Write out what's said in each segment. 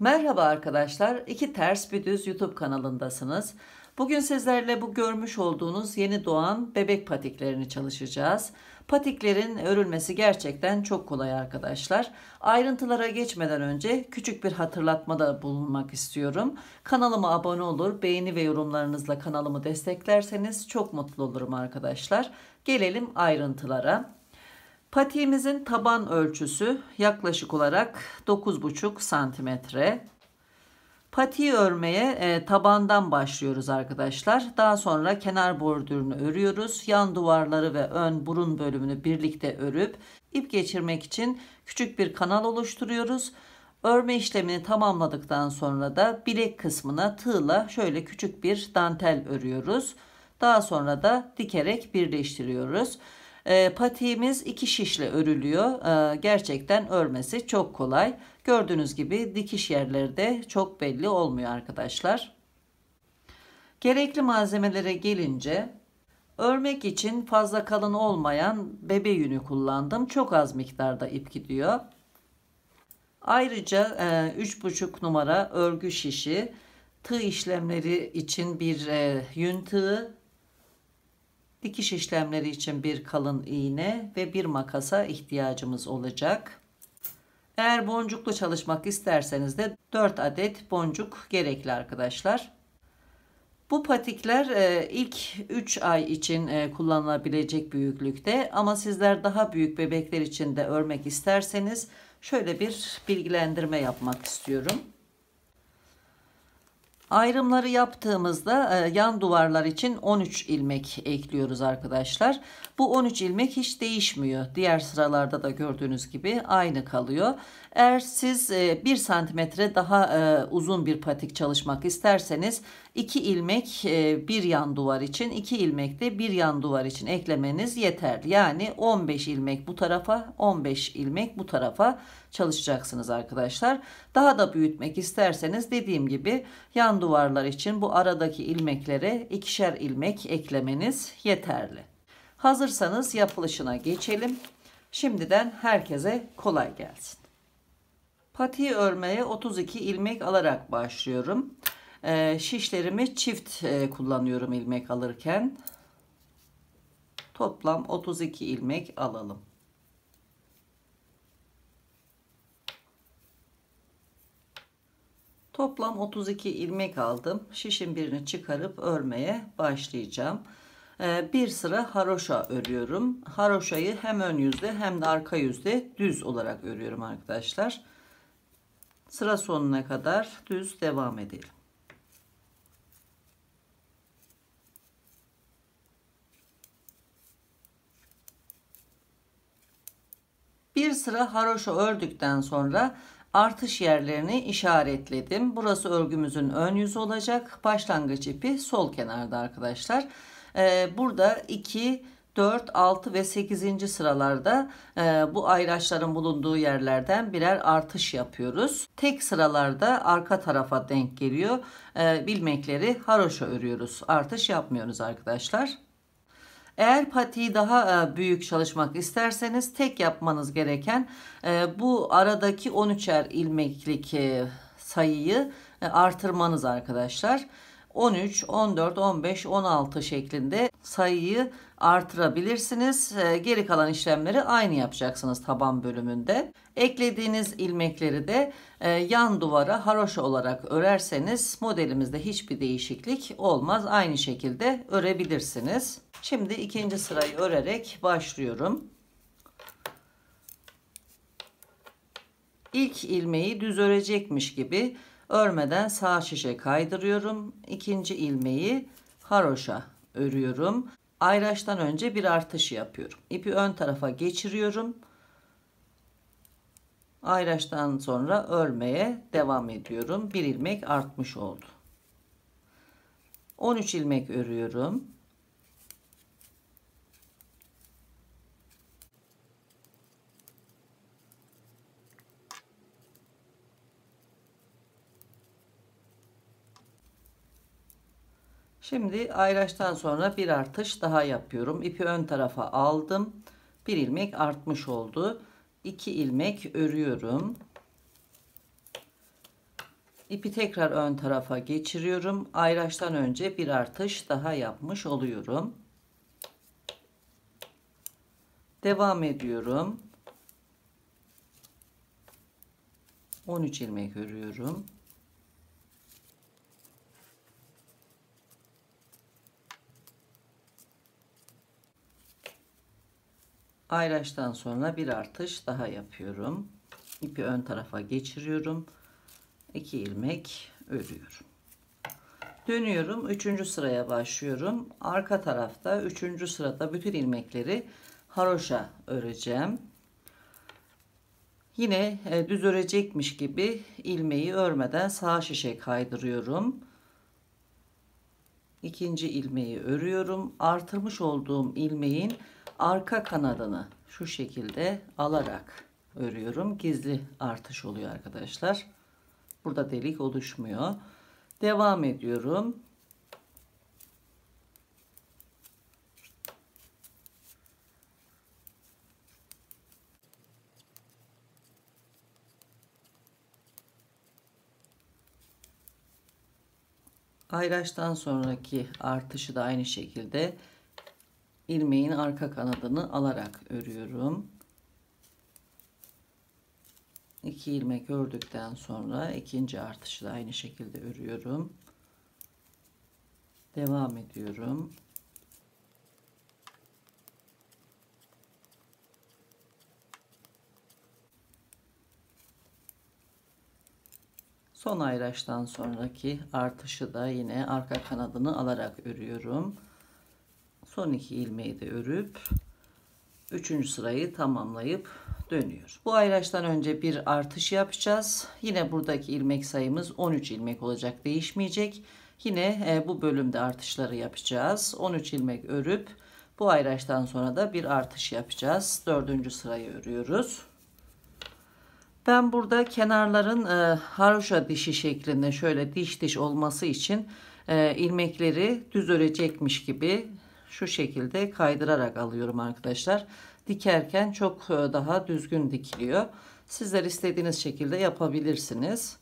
Merhaba arkadaşlar, İki Ters Bir Düz YouTube kanalındasınız. Bugün sizlerle bu görmüş olduğunuz yeni doğan bebek patiklerini çalışacağız. Patiklerin örülmesi gerçekten çok kolay arkadaşlar. Ayrıntılara geçmeden önce küçük bir hatırlatmada bulunmak istiyorum. Kanalıma abone olur, beğeni ve yorumlarınızla kanalımı desteklerseniz çok mutlu olurum arkadaşlar. Gelelim ayrıntılara. Patiğimizin taban ölçüsü yaklaşık olarak 9,5 santimetre. Patiği örmeye tabandan başlıyoruz arkadaşlar. Daha sonra kenar bordürünü örüyoruz. Yan duvarları ve ön burun bölümünü birlikte örüp ip geçirmek için küçük bir kanal oluşturuyoruz. Örme işlemini tamamladıktan sonra da bilek kısmına tığla şöyle küçük bir dantel örüyoruz. Daha sonra da dikerek birleştiriyoruz. Patiğimiz 2 şişle örülüyor. Gerçekten örmesi çok kolay. Gördüğünüz gibi dikiş yerleri de çok belli olmuyor arkadaşlar. Gerekli malzemelere gelince örmek için fazla kalın olmayan bebe yünü kullandım. Çok az miktarda ip gidiyor. Ayrıca 3,5 numara örgü şişi, tığ işlemleri için bir yün tığı, dikiş işlemleri için bir kalın iğne ve bir makasa ihtiyacımız olacak. Eğer boncuklu çalışmak isterseniz de 4 adet boncuk gerekli arkadaşlar. Bu patikler ilk 3 ay için kullanılabilecek büyüklükte, ama sizler daha büyük bebekler için de örmek isterseniz şöyle bir bilgilendirme yapmak istiyorum. Ayrımları yaptığımızda yan duvarlar için 13 ilmek ekliyoruz arkadaşlar. Bu 13 ilmek hiç değişmiyor. Diğer sıralarda da gördüğünüz gibi aynı kalıyor. Eğer siz 1 santimetre daha uzun bir patik çalışmak isterseniz 2 ilmek bir yan duvar için, 2 ilmek de bir yan duvar için eklemeniz yeterli. Yani 15 ilmek bu tarafa, 15 ilmek bu tarafa çalışacaksınız arkadaşlar. Daha da büyütmek isterseniz dediğim gibi yan duvarlar için bu aradaki ilmeklere 2'şer ilmek eklemeniz yeterli. Hazırsanız yapılışına geçelim. Şimdiden herkese kolay gelsin. Patiği örmeye 32 ilmek alarak başlıyorum. Şişlerimi çift kullanıyorum ilmek alırken. Toplam 32 ilmek alalım. Toplam 32 ilmek aldım. Şişin birini çıkarıp örmeye başlayacağım. Bir sıra haroşa örüyorum. Haroşayı hem ön yüzde hem de arka yüzde düz olarak örüyorum arkadaşlar. Sıra sonuna kadar düz devam edelim. Bir sıra haroşa ördükten sonra artış yerlerini işaretledim. Burası örgümüzün ön yüzü olacak. Başlangıç ipi sol kenarda arkadaşlar. Burada 2, 4, 6 ve 8. sıralarda bu ayraçların bulunduğu yerlerden birer artış yapıyoruz. Tek sıralarda arka tarafa denk geliyor. İlmekleri haroşa örüyoruz. Artış yapmıyoruz arkadaşlar. Eğer patiği daha büyük çalışmak isterseniz tek yapmanız gereken bu aradaki 13'er ilmeklik sayıyı artırmanız arkadaşlar. 13, 14, 15, 16 şeklinde sayıyı artırabilirsiniz. Geri kalan işlemleri aynı yapacaksınız taban bölümünde. Eklediğiniz ilmekleri de yan duvara haroşa olarak örerseniz modelimizde hiçbir değişiklik olmaz. Aynı şekilde örebilirsiniz. Şimdi ikinci sırayı örerek başlıyorum. İlk ilmeği düz örecekmiş gibi örmeden sağ şişe kaydırıyorum. İkinci ilmeği haroşa örüyorum. Ayraçtan önce bir artış yapıyorum. İpi ön tarafa geçiriyorum. Ayraçtan sonra örmeye devam ediyorum. Bir ilmek artmış oldu. 13 ilmek örüyorum. Şimdi ayraçtan sonra bir artış daha yapıyorum. İpi ön tarafa aldım. Bir ilmek artmış oldu. 2 ilmek örüyorum. İpi tekrar ön tarafa geçiriyorum. Ayraçtan önce bir artış daha yapmış oluyorum. Devam ediyorum. 13 ilmek örüyorum. Ayraçtan sonra bir artış daha yapıyorum. İpi ön tarafa geçiriyorum. 2 ilmek örüyorum. Dönüyorum. 3. sıraya başlıyorum. Arka tarafta 3. sırada bütün ilmekleri haroşa öreceğim. Yine düz örecekmiş gibi ilmeği örmeden sağ şişe kaydırıyorum. İkinci ilmeği örüyorum. Artırmış olduğum ilmeğin arka kanadını şu şekilde alarak örüyorum. Gizli artış oluyor arkadaşlar. Burada delik oluşmuyor. Devam ediyorum. Ayraçtan sonraki artışı da aynı şekilde ilmeğin arka kanadını alarak örüyorum. 2 ilmek ördükten sonra ikinci artışı da aynı şekilde örüyorum. Devam ediyorum. Son ayraçtan sonraki artışı da yine arka kanadını alarak örüyorum. Son 2 ilmeği de örüp 3. sırayı tamamlayıp dönüyor. Bu ayraçtan önce bir artış yapacağız. Yine buradaki ilmek sayımız 13 ilmek olacak, değişmeyecek. Yine bu bölümde artışları yapacağız. 13 ilmek örüp bu ayraçtan sonra da bir artış yapacağız. 4. sırayı örüyoruz. Ben burada kenarların haroşa dişi şeklinde şöyle diş diş olması için ilmekleri düz örecekmiş gibi şu şekilde kaydırarak alıyorum arkadaşlar. Dikerken çok daha düzgün dikiliyor. Sizler istediğiniz şekilde yapabilirsiniz.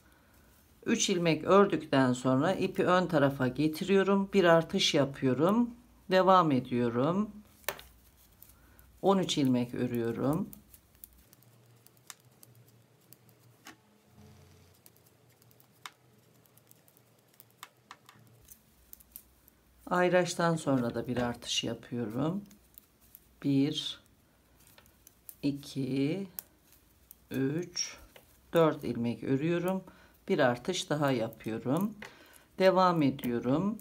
3 ilmek ördükten sonra ipi ön tarafa getiriyorum. Bir artış yapıyorum. Devam ediyorum. 13 ilmek örüyorum. Ayraçtan sonra da bir artış yapıyorum. 1 2 3 4 ilmek örüyorum. Bir artış daha yapıyorum. Devam ediyorum.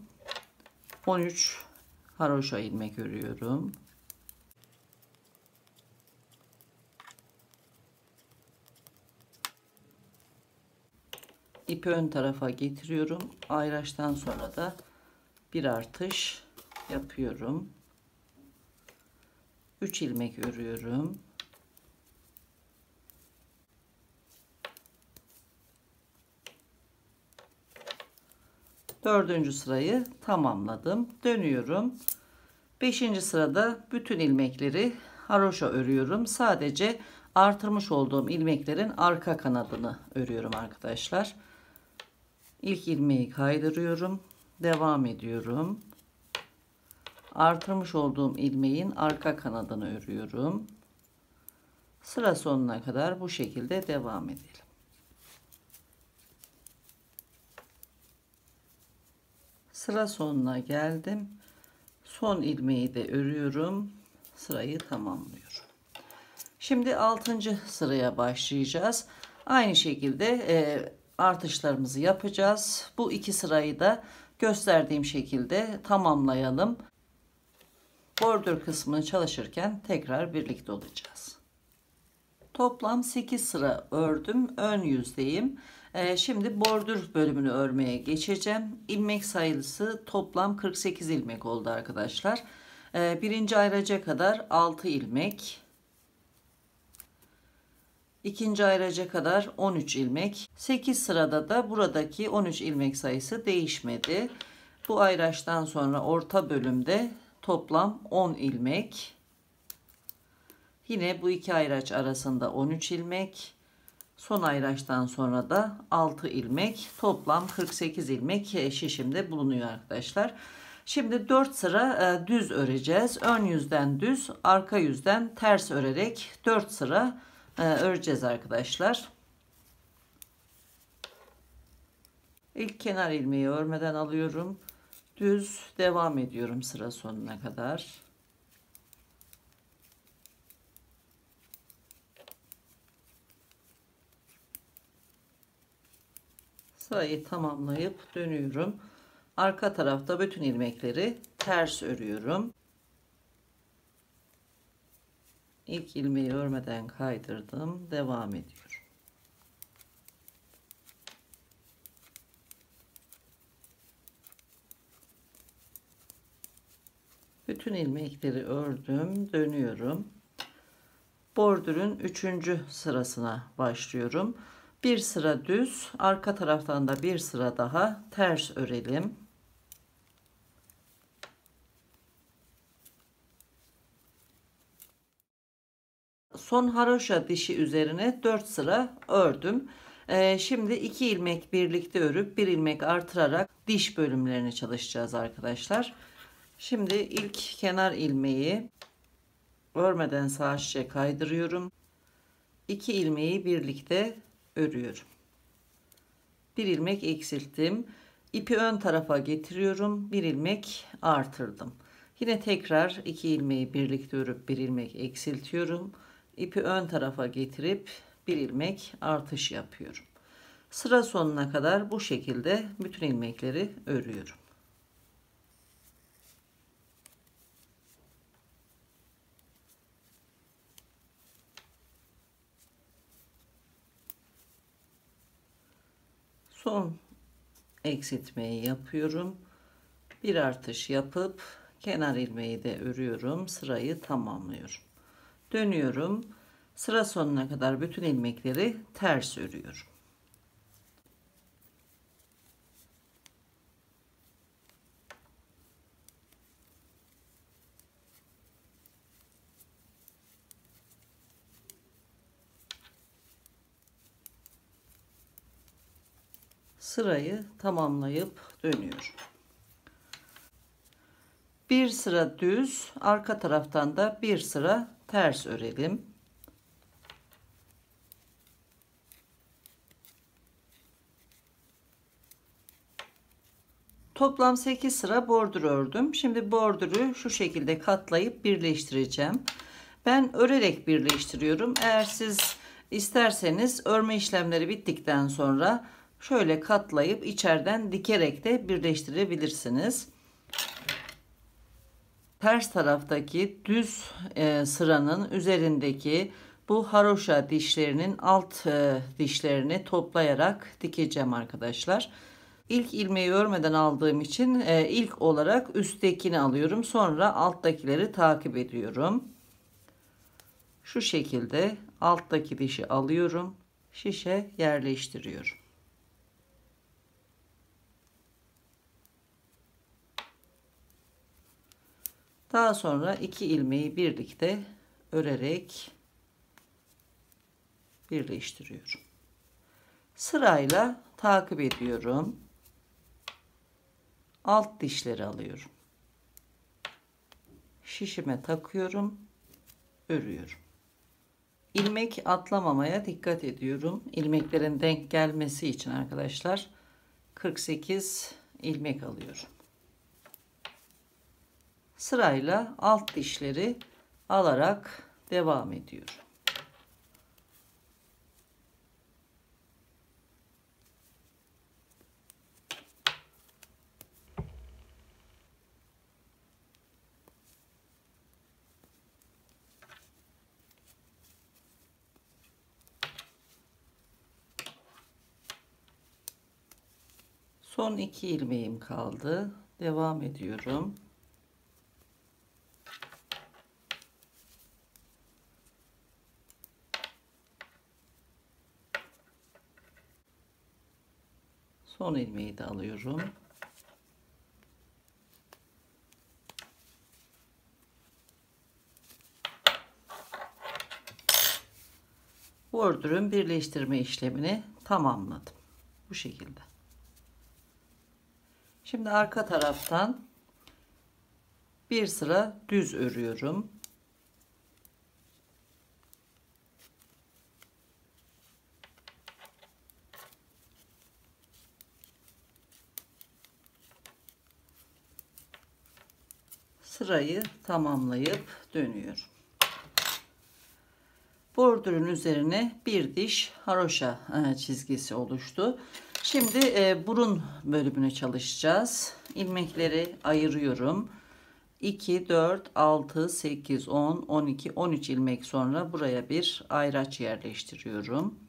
13 haroşa ilmek örüyorum. İpi ön tarafa getiriyorum. Ayraçtan sonra da bir artış yapıyorum. 3 ilmek örüyorum. Dördüncü sırayı tamamladım. Dönüyorum. 5. sırada bütün ilmekleri haroşa örüyorum. Sadece artırmış olduğum ilmeklerin arka kanadını örüyorum arkadaşlar. İlk ilmeği kaydırıyorum. Devam ediyorum. Artırmış olduğum ilmeğin arka kanadını örüyorum. Sıra sonuna kadar bu şekilde devam edelim. Sıra sonuna geldim. Son ilmeği de örüyorum. Sırayı tamamlıyorum. Şimdi 6. sıraya başlayacağız. Aynı şekilde artışlarımızı yapacağız. Bu iki sırayı da gösterdiğim şekilde tamamlayalım. Bordür kısmını çalışırken tekrar birlikte olacağız. Toplam 8 sıra ördüm. Ön yüzdeyim. Şimdi bordür bölümünü örmeye geçeceğim. İlmek sayısı toplam 48 ilmek oldu arkadaşlar. Birinci ayraca kadar 6 ilmek. İkinci ayraca kadar 13 ilmek. 8 sırada da buradaki 13 ilmek sayısı değişmedi. Bu ayraçtan sonra orta bölümde toplam 10 ilmek. Yine bu iki ayraç arasında 13 ilmek. Son ayraçtan sonra da 6 ilmek, toplam 48 ilmek şişimde bulunuyor arkadaşlar. Şimdi 4 sıra düz öreceğiz. Ön yüzden düz, arka yüzden ters örerek 4 sıra öreceğiz arkadaşlar. İlk kenar ilmeği örmeden alıyorum. Düz devam ediyorum sıra sonuna kadar. Sırayı tamamlayıp dönüyorum. Arka tarafta bütün ilmekleri ters örüyorum. İlk ilmeği örmeden kaydırdım. Devam ediyorum. Bütün ilmekleri ördüm. Dönüyorum. Bordürün 3. sırasına başlıyorum. Bir sıra düz, arka taraftan da bir sıra daha ters örelim. Son haroşa dişi üzerine 4 sıra ördüm. Şimdi 2 ilmek birlikte örüp 1 ilmek artırarak diş bölümlerini çalışacağız arkadaşlar. Şimdi ilk kenar ilmeği örmeden sağ şişe kaydırıyorum. 2 ilmeği birlikte örüyorum. 1 ilmek eksilttim. İpi ön tarafa getiriyorum. 1 ilmek artırdım. Yine tekrar 2 ilmeği birlikte örüp 1 ilmek eksiltiyorum. İpi ön tarafa getirip 1 ilmek artış yapıyorum. Sıra sonuna kadar bu şekilde bütün ilmekleri örüyorum. Son eksiltmeyi yapıyorum. Bir artış yapıp kenar ilmeği de örüyorum. Sırayı tamamlıyorum. Dönüyorum. Sıra sonuna kadar bütün ilmekleri ters örüyorum. Sırayı tamamlayıp dönüyorum. Bir sıra düz, arka taraftan da bir sıra ters örelim. Toplam 8 sıra bordür ördüm. Şimdi bordürü şu şekilde katlayıp birleştireceğim. Ben örerek birleştiriyorum. Eğer siz isterseniz örme işlemleri bittikten sonra şöyle katlayıp içeriden dikerek de birleştirebilirsiniz. Ters taraftaki düz sıranın üzerindeki bu haroşa dişlerinin alt dişlerini toplayarak dikeceğim arkadaşlar. İlk ilmeği örmeden aldığım için ilk olarak üsttekini alıyorum. Sonra alttakileri takip ediyorum. Şu şekilde alttaki dişi alıyorum. Şişe yerleştiriyorum. Daha sonra 2 ilmeği birlikte örerek birleştiriyorum. Sırayla takip ediyorum. Alt dişleri alıyorum. Şişime takıyorum. Örüyorum. İlmek atlamamaya dikkat ediyorum. İlmeklerin denk gelmesi için arkadaşlar 48 ilmek alıyorum. Sırayla alt dişleri alarak devam ediyorum. Son 2 ilmeğim kaldı. Devam ediyorum. Son ilmeği de alıyorum. Bu bordürün birleştirme işlemini tamamladım. Bu şekilde. Şimdi arka taraftan bir sıra düz örüyorum. Sırayı tamamlayıp dönüyorum. Bordürün üzerine bir diş haroşa çizgisi oluştu. Şimdi burun bölümünü çalışacağız. İlmekleri ayırıyorum. 2, 4, 6, 8, 10, 12, 13 ilmek sonra buraya bir ayraç yerleştiriyorum.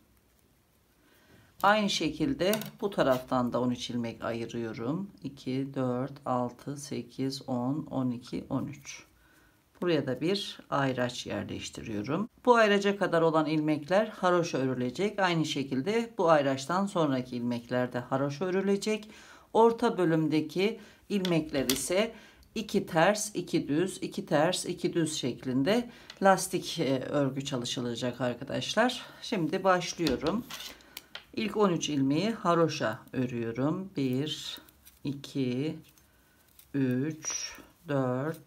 Aynı şekilde bu taraftan da 13 ilmek ayırıyorum. 2, 4, 6, 8, 10, 12, 13. Buraya da bir ayraç yerleştiriyorum. Bu ayraca kadar olan ilmekler haroşa örülecek. Aynı şekilde bu ayraçtan sonraki ilmekler de haroşa örülecek. Orta bölümdeki ilmekler ise 2 ters, 2 düz, 2 ters, 2 düz şeklinde lastik örgü çalışılacak arkadaşlar. Şimdi başlıyorum. İlk 13 ilmeği haroşa örüyorum. 1, 2, 3, 4,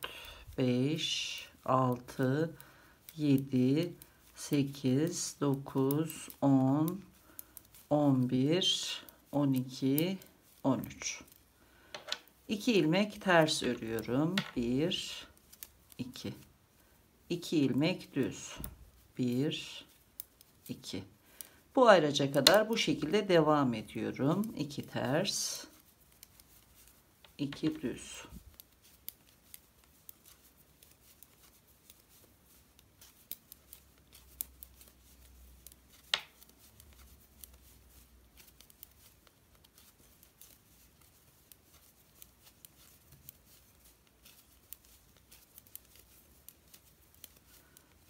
5, 6, 7, 8, 9, 10, 11, 12, 13. 2 ilmek ters örüyorum. 1, 2. 2 ilmek düz. 1, 2. Bu ayraca kadar bu şekilde devam ediyorum. 2 ters, 2 düz.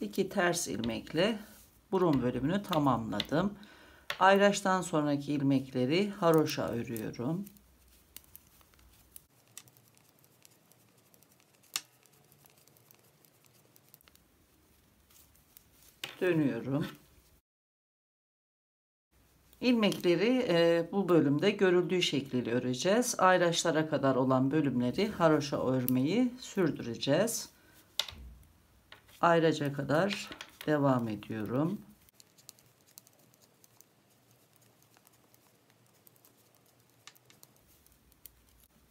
İki ters ilmekle burun bölümünü tamamladım. Ayraçtan sonraki ilmekleri haroşa örüyorum. Dönüyorum. İlmekleri bu bölümde görüldüğü şekliyle öreceğiz. Ayraçlara kadar olan bölümleri haroşa örmeyi sürdüreceğiz. Ayraca kadar devam ediyorum.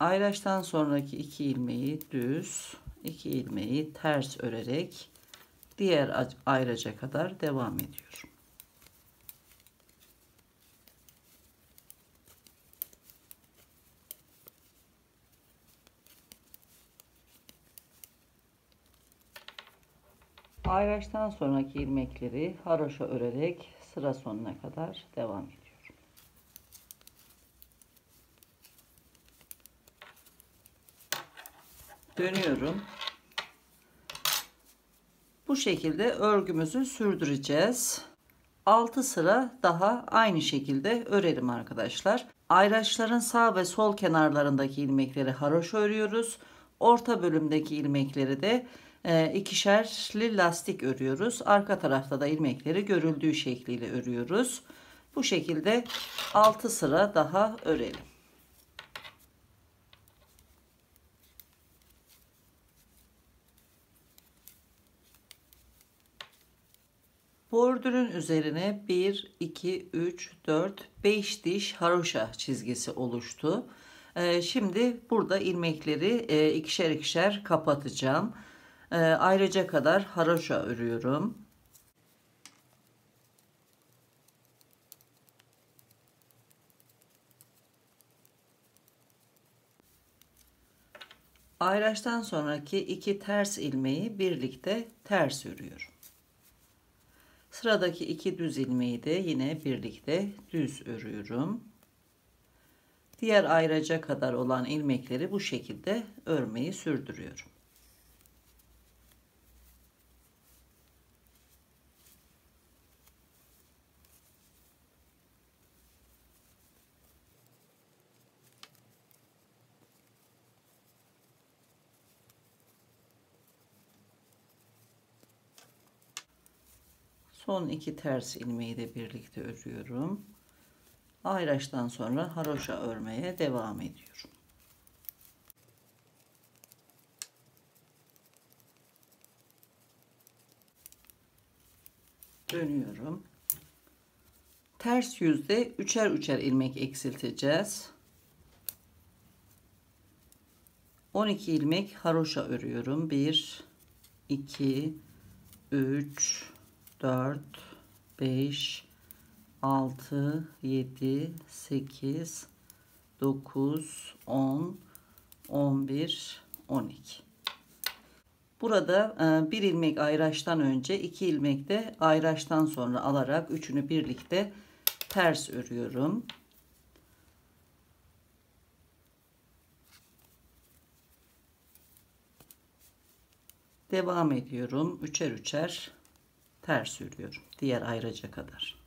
Ayraçtan sonraki 2 ilmeği düz, 2 ilmeği ters örerek diğer ayraca kadar devam ediyorum. Ayraçtan sonraki ilmekleri haroşa örerek sıra sonuna kadar devam ediyorum. Dönüyorum. Bu şekilde örgümüzü sürdüreceğiz. 6 sıra daha aynı şekilde örelim arkadaşlar. Ayraçların sağ ve sol kenarlarındaki ilmekleri haroşa örüyoruz. Orta bölümdeki ilmekleri de ikişerli lastik örüyoruz. Arka tarafta da ilmekleri görüldüğü şekliyle örüyoruz. Bu şekilde 6 sıra daha örelim. Bordürün üzerine 1, 2, 3, 4, 5 diş haroşa çizgisi oluştu. Şimdi burada ilmekleri ikişer ikişer kapatacağım. Ayrıca kadar haroşa örüyorum. Ayraçtan sonraki 2 ters ilmeği birlikte ters örüyorum. Sıradaki 2 düz ilmeği de yine birlikte düz örüyorum. Diğer ayraca kadar olan ilmekleri bu şekilde örmeyi sürdürüyorum. Son 2 ters ilmeği de birlikte örüyorum. Ayraçtan sonra haroşa örmeye devam ediyorum. Dönüyorum. Ters yüzde üçer üçer ilmek eksilteceğiz. 12 ilmek haroşa örüyorum. 1 2 3 4 5 6 7 8 9 10 11 12. Burada bir ilmek ayraçtan önce, 2 ilmek de ayraçtan sonra alarak üçünü birlikte ters örüyorum. Devam ediyorum. Üçer üçer ters örüyorum. Diğer ayraca kadar.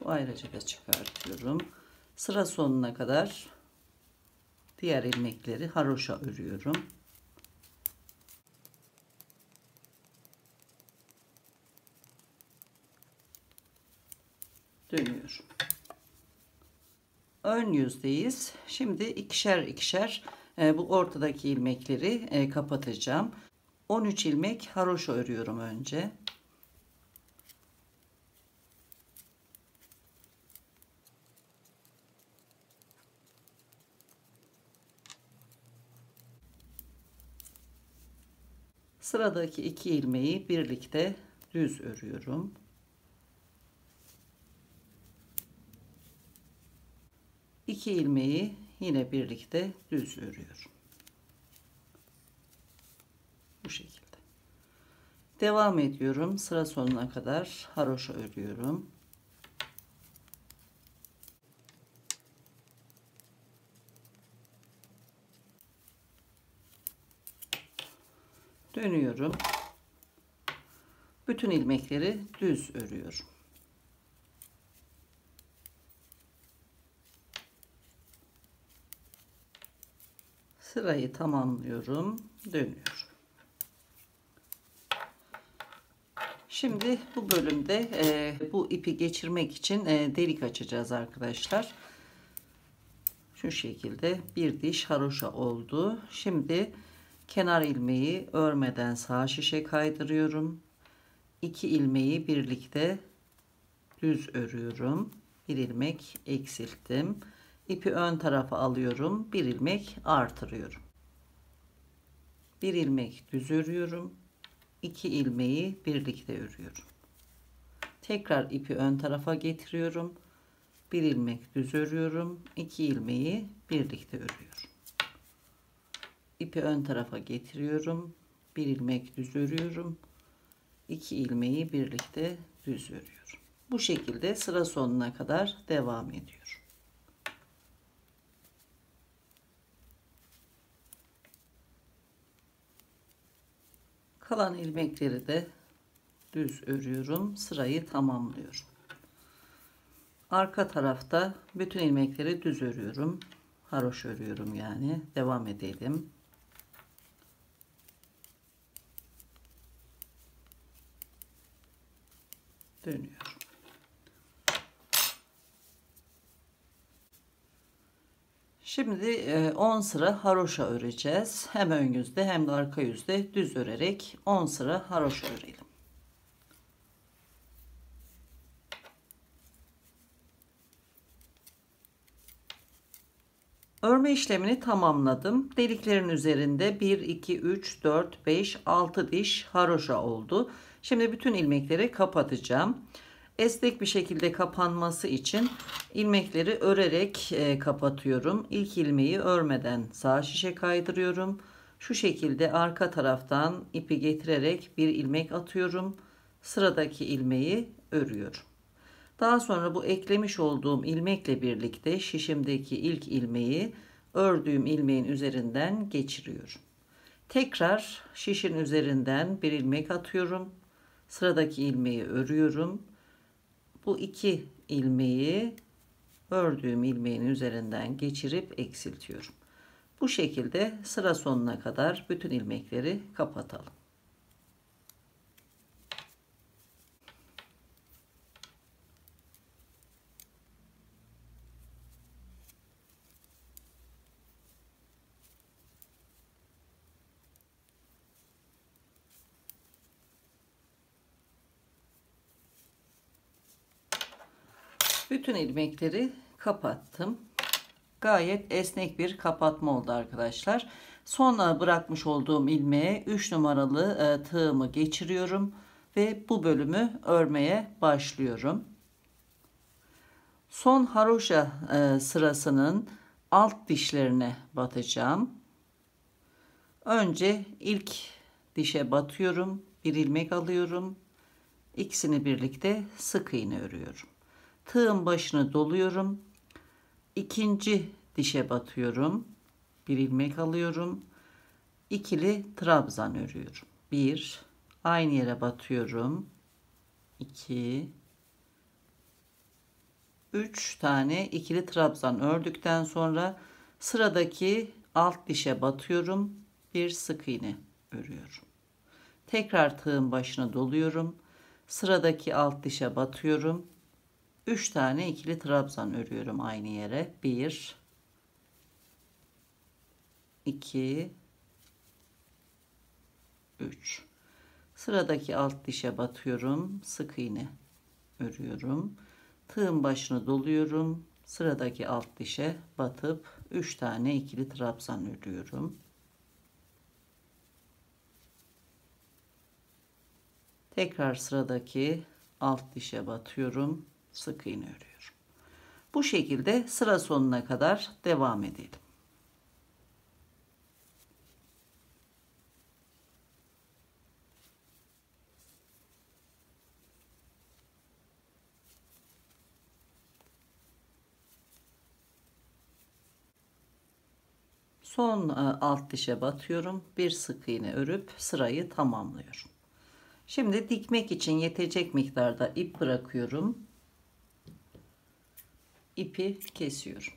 Bu ayracı da çıkartıyorum. Sıra sonuna kadar diğer ilmekleri haroşa örüyorum. Dönüyorum. Ön yüzdeyiz. Şimdi ikişer ikişer bu ortadaki ilmekleri kapatacağım. 13 ilmek haroşa örüyorum önce. Sıradaki 2 ilmeği birlikte düz örüyorum. İki ilmeği yine birlikte düz örüyorum. Bu şekilde. Devam ediyorum. Sıra sonuna kadar haroşa örüyorum. Dönüyorum. Bütün ilmekleri düz örüyorum. Sırayı tamamlıyorum. Dönüyorum. Şimdi bu bölümde bu ipi geçirmek için delik açacağız arkadaşlar. Şu şekilde bir diş haroşa oldu. Şimdi kenar ilmeği örmeden sağ şişe kaydırıyorum. 2 ilmeği birlikte düz örüyorum. Bir ilmek eksilttim. İpi ön tarafa alıyorum. Bir ilmek artırıyorum. Bir ilmek düz örüyorum. 2 ilmeği birlikte örüyorum. Tekrar ipi ön tarafa getiriyorum. Bir ilmek düz örüyorum. 2 ilmeği birlikte örüyorum. İpi ön tarafa getiriyorum. Bir ilmek düz örüyorum. 2 ilmeği birlikte düz örüyorum. Bu şekilde sıra sonuna kadar devam ediyorum. Kalan ilmekleri de düz örüyorum. Sırayı tamamlıyorum. Arka tarafta bütün ilmekleri düz örüyorum. Haroşa örüyorum yani. Devam edelim. Dönüyorum. Şimdi 10 sıra haroşa öreceğiz. Hem ön yüzde hem de arka yüzde düz örerek 10 sıra haroşa örelim. Örme işlemini tamamladım. Deliklerin üzerinde 1, 2, 3, 4, 5, 6 diş haroşa oldu. Şimdi bütün ilmekleri kapatacağım. Esnek bir şekilde kapanması için ilmekleri örerek kapatıyorum. İlk ilmeği örmeden sağ şişe kaydırıyorum. Şu şekilde arka taraftan ipi getirerek bir ilmek atıyorum. Sıradaki ilmeği örüyorum. Daha sonra bu eklemiş olduğum ilmekle birlikte şişimdeki ilk ilmeği ördüğüm ilmeğin üzerinden geçiriyorum. Tekrar şişin üzerinden bir ilmek atıyorum. sıradaki ilmeği örüyorum. Bu 2 ilmeği ördüğüm ilmeğin üzerinden geçirip eksiltiyorum. Bu şekilde sıra sonuna kadar bütün ilmekleri kapatalım. Bütün ilmekleri kapattım. Gayet esnek bir kapatma oldu arkadaşlar. Sonra bırakmış olduğum ilmeğe 3 numaralı tığımı geçiriyorum ve bu bölümü örmeye başlıyorum. Son haroşa sırasının alt dişlerine batacağım. Önce ilk dişe batıyorum. Bir ilmek alıyorum. İkisini birlikte sık iğne örüyorum. Tığın başını doluyorum. İkinci dişe batıyorum. Bir ilmek alıyorum. İkili trabzan örüyorum. 1, aynı yere batıyorum. 2, 3 tane ikili trabzan ördükten sonra sıradaki alt dişe batıyorum. Bir sık iğne örüyorum. Tekrar tığın başına doluyorum. Sıradaki alt dişe batıyorum. 3 tane ikili trabzan örüyorum aynı yere. 1, 2, 3. Sıradaki alt dişe batıyorum. Sık iğne örüyorum. Tığın başını doluyorum. Sıradaki alt dişe batıp 3 tane ikili trabzan örüyorum. Tekrar sıradaki alt dişe batıyorum. Sık iğne örüyorum. Bu şekilde sıra sonuna kadar devam edelim. Son alt dişe batıyorum. Bir sık iğne örüp sırayı tamamlıyorum. Şimdi dikmek için yetecek miktarda ip bırakıyorum. İpi kesiyorum.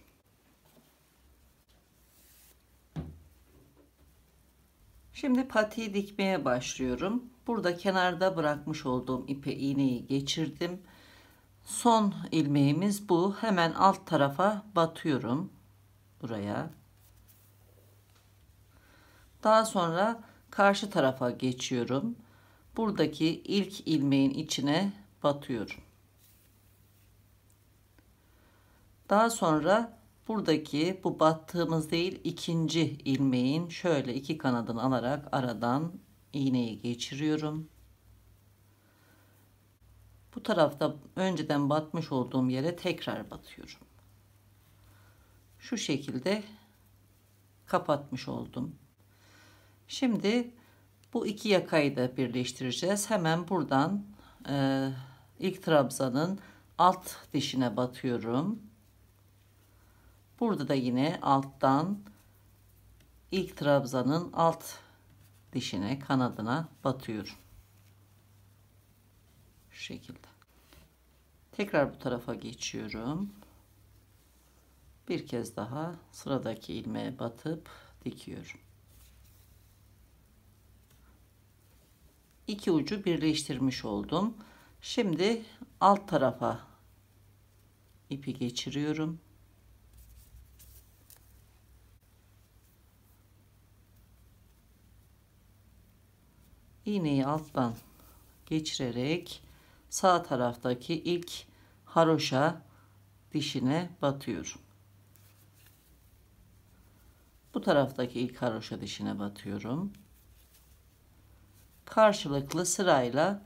Şimdi patiği dikmeye başlıyorum. Burada kenarda bırakmış olduğum ipe iğneyi geçirdim. Son ilmeğimiz bu. Hemen alt tarafa batıyorum. Buraya. Daha sonra karşı tarafa geçiyorum. Buradaki ilk ilmeğin içine batıyorum. Daha sonra buradaki bu battığımız değil ikinci ilmeğin şöyle iki kanadını alarak aradan iğneyi geçiriyorum. Bu tarafta önceden batmış olduğum yere tekrar batıyorum. Şu şekilde kapatmış oldum. Şimdi bu iki yakayı da birleştireceğiz. Hemen buradan ilk trabzanın alt dişine batıyorum. Burada da yine alttan ilk trabzanın alt dişine, kanadına batıyorum. Şu şekilde. Tekrar bu tarafa geçiyorum. Bir kez daha sıradaki ilmeğe batıp dikiyorum. İki ucu birleştirmiş oldum. Şimdi alt tarafa ipi geçiriyorum. İğneyi alttan geçirerek sağ taraftaki ilk haroşa dişine batıyorum. Bu taraftaki ilk haroşa dişine batıyorum. Karşılıklı sırayla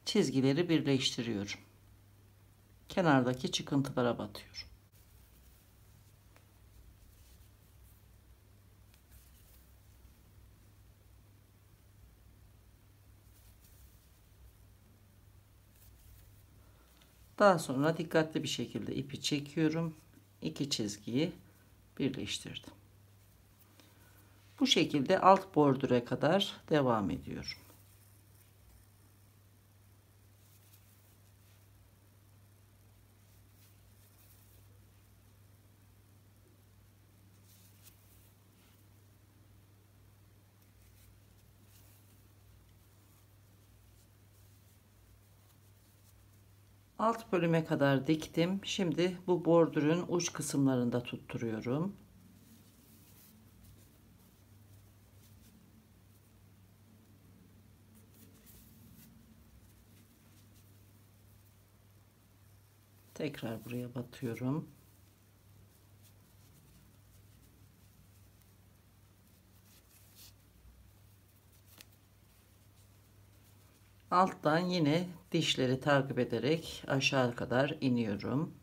çizgileri birleştiriyorum. Kenardaki çıkıntılara batıyorum. Daha sonra dikkatli bir şekilde ipi çekiyorum. İki çizgiyi birleştirdim. Bu şekilde alt bordüre kadar devam ediyorum. Alt bölüme kadar diktim. Şimdi bu bordürün uç kısımlarında tutturuyorum. Tekrar buraya batıyorum. Alttan yine dişleri takip ederek aşağı kadar iniyorum.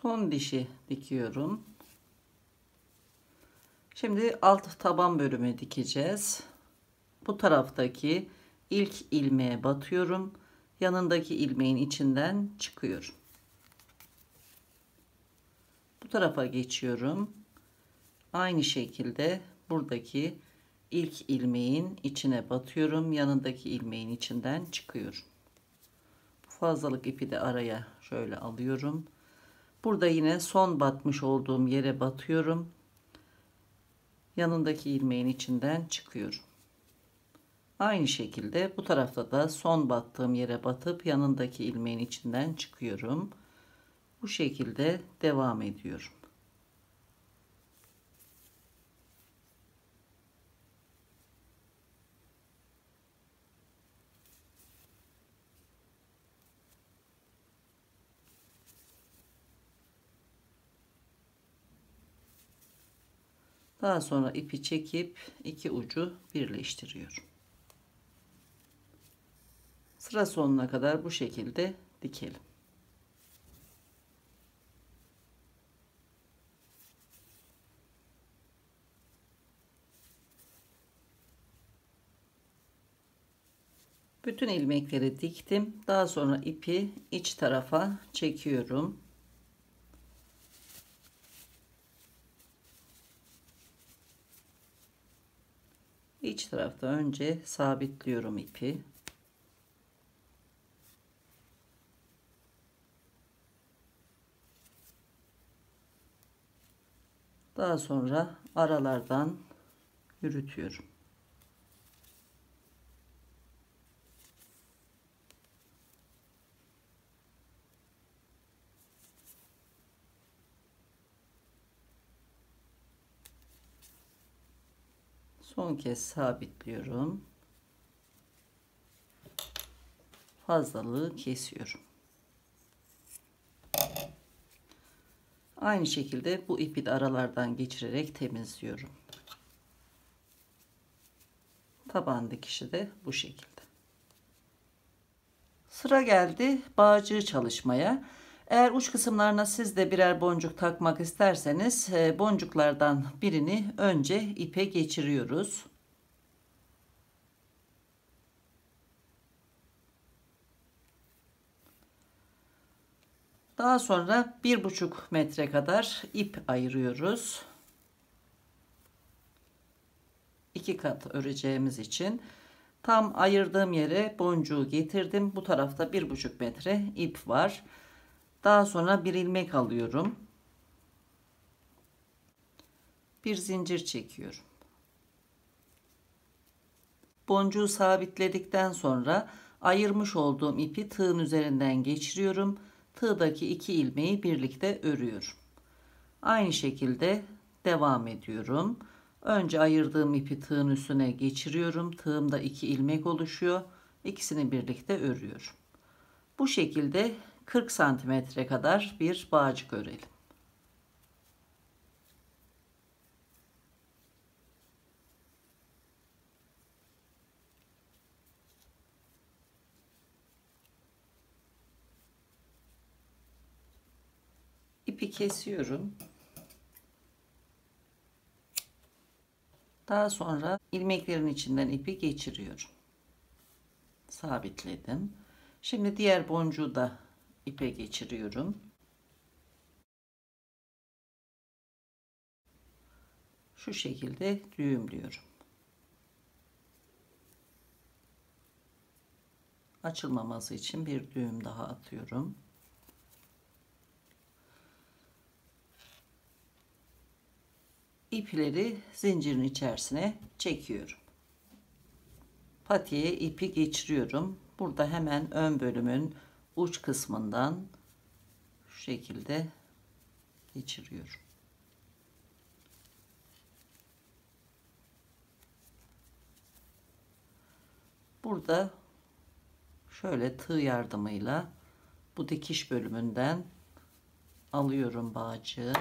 Son dişi dikiyorum. Şimdi alt taban bölümü dikeceğiz. Bu taraftaki ilk ilmeğe batıyorum. Yanındaki ilmeğin içinden çıkıyorum. Bu tarafa geçiyorum. Aynı şekilde buradaki ilk ilmeğin içine batıyorum. Yanındaki ilmeğin içinden çıkıyorum. Bu fazlalık ipi de araya şöyle alıyorum. Burada yine son batmış olduğum yere batıyorum. Yanındaki ilmeğin içinden çıkıyorum. Aynı şekilde bu tarafta da son battığım yere batıp yanındaki ilmeğin içinden çıkıyorum. Bu şekilde devam ediyorum. Daha sonra ipi çekip iki ucu birleştiriyorum. Sıra sonuna kadar bu şekilde dikelim. Bütün ilmekleri diktim. Daha sonra ipi iç tarafa çekiyorum. İç tarafta önce sabitliyorum ipi. Daha sonra aralardan yürütüyorum. Son kez sabitliyorum. Fazlalığı kesiyorum. Aynı şekilde bu ipi de aralardan geçirerek temizliyorum. Taban dikişi de bu şekilde. Sıra geldi bağcığı çalışmaya. Eğer uç kısımlarına siz de birer boncuk takmak isterseniz boncuklardan birini önce ipe geçiriyoruz. Daha sonra 1,5 metre kadar ip ayırıyoruz. 2 kat öreceğimiz için tam ayırdığım yere boncuğu getirdim. Bu tarafta 1,5 metre ip var. Daha sonra bir ilmek alıyorum. Bir zincir çekiyorum. Boncuğu sabitledikten sonra ayırmış olduğum ipi tığın üzerinden geçiriyorum. Tığdaki iki ilmeği birlikte örüyorum. Aynı şekilde devam ediyorum. Önce ayırdığım ipi tığın üstüne geçiriyorum. Tığımda iki ilmek oluşuyor. İkisini birlikte örüyorum. Bu şekilde 40 santimetre kadar bir bağcık örelim. İpi kesiyorum. Daha sonra ilmeklerin içinden ipi geçiriyorum. sabitledim. Şimdi diğer boncuğu da ipe geçiriyorum. Şu şekilde düğümlüyorum. Açılmaması için bir düğüm daha atıyorum. İpleri zincirin içerisine çekiyorum. Patiğe ipi geçiriyorum. Burada hemen ön bölümün uç kısmından şu şekilde geçiriyorum. Burada şöyle tığ yardımıyla bu dikiş bölümünden alıyorum bağcığı.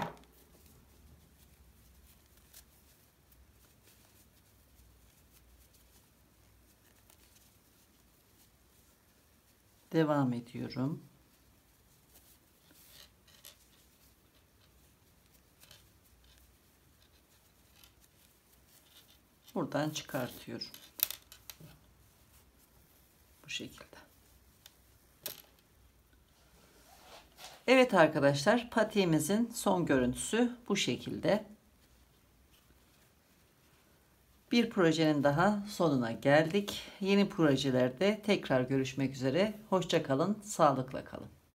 Devam ediyorum. Buradan çıkartıyorum. Bu şekilde. Evet arkadaşlar, patiğimizin son görüntüsü bu şekilde. Bir projenin daha sonuna geldik. Yeni projelerde tekrar görüşmek üzere. Hoşça kalın, sağlıkla kalın.